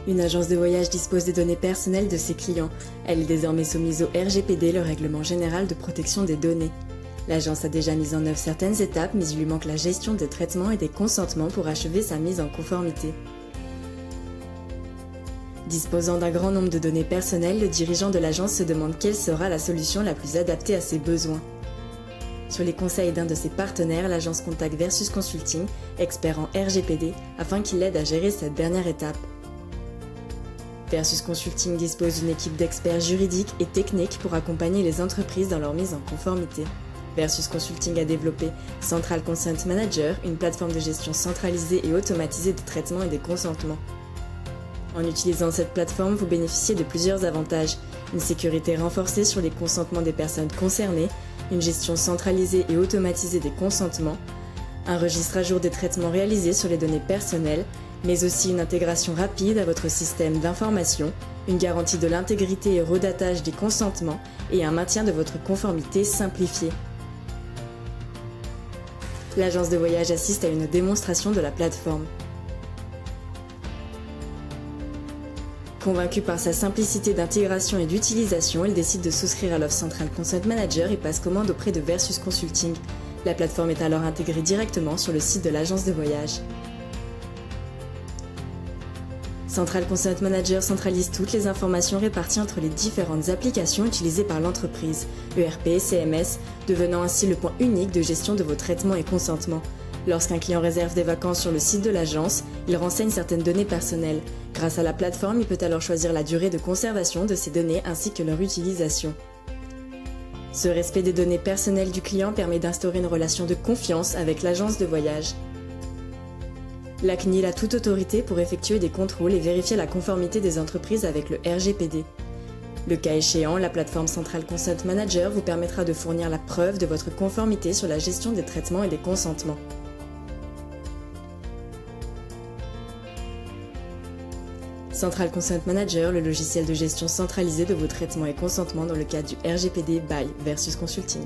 Une agence de voyage dispose des données personnelles de ses clients. Elle est désormais soumise au RGPD, le Règlement général de protection des données. L'agence a déjà mis en œuvre certaines étapes, mais il lui manque la gestion des traitements et des consentements pour achever sa mise en conformité. Disposant d'un grand nombre de données personnelles, le dirigeant de l'agence se demande quelle sera la solution la plus adaptée à ses besoins. Sur les conseils d'un de ses partenaires, l'agence contacte Versus Consulting, expert en RGPD, afin qu'il l'aide à gérer cette dernière étape. Versus Consulting dispose d'une équipe d'experts juridiques et techniques pour accompagner les entreprises dans leur mise en conformité. Versus Consulting a développé Central Consent Manager, une plateforme de gestion centralisée et automatisée des traitements et des consentements. En utilisant cette plateforme, vous bénéficiez de plusieurs avantages. Une sécurité renforcée sur les consentements des personnes concernées, une gestion centralisée et automatisée des consentements, un registre à jour des traitements réalisés sur les données personnelles, mais aussi une intégration rapide à votre système d'information, une garantie de l'intégrité et redatage des consentements et un maintien de votre conformité simplifié. L'agence de voyage assiste à une démonstration de la plateforme. Convaincue par sa simplicité d'intégration et d'utilisation, elle décide de souscrire à l'offre Central Consent Manager et passe commande auprès de Versus Consulting. La plateforme est alors intégrée directement sur le site de l'agence de voyage. Central Consent Manager centralise toutes les informations réparties entre les différentes applications utilisées par l'entreprise, ERP, CMS, devenant ainsi le point unique de gestion de vos traitements et consentements. Lorsqu'un client réserve des vacances sur le site de l'agence, il renseigne certaines données personnelles. Grâce à la plateforme, il peut alors choisir la durée de conservation de ces données ainsi que leur utilisation. Ce respect des données personnelles du client permet d'instaurer une relation de confiance avec l'agence de voyage. La CNIL a toute autorité pour effectuer des contrôles et vérifier la conformité des entreprises avec le RGPD. Le cas échéant, la plateforme Central Consent Manager vous permettra de fournir la preuve de votre conformité sur la gestion des traitements et des consentements. Central Consent Manager, le logiciel de gestion centralisée de vos traitements et consentements dans le cadre du RGPD by Versus Consulting.